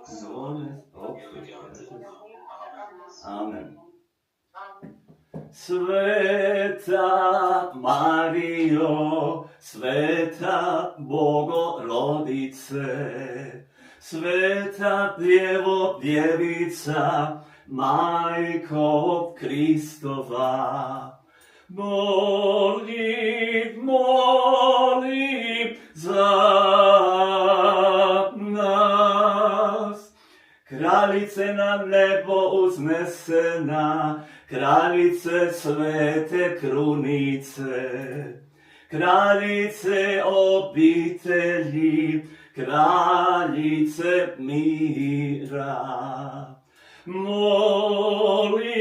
Zvone, Amen. Sveta Marijo, sveta Bogorodice, sveta Djevo, Djevica, Majko Kristova, moli za nas. Kraljice na nebo uznesena, kraljice svete krunice, kraljice obitelji, kraljice mira. Moli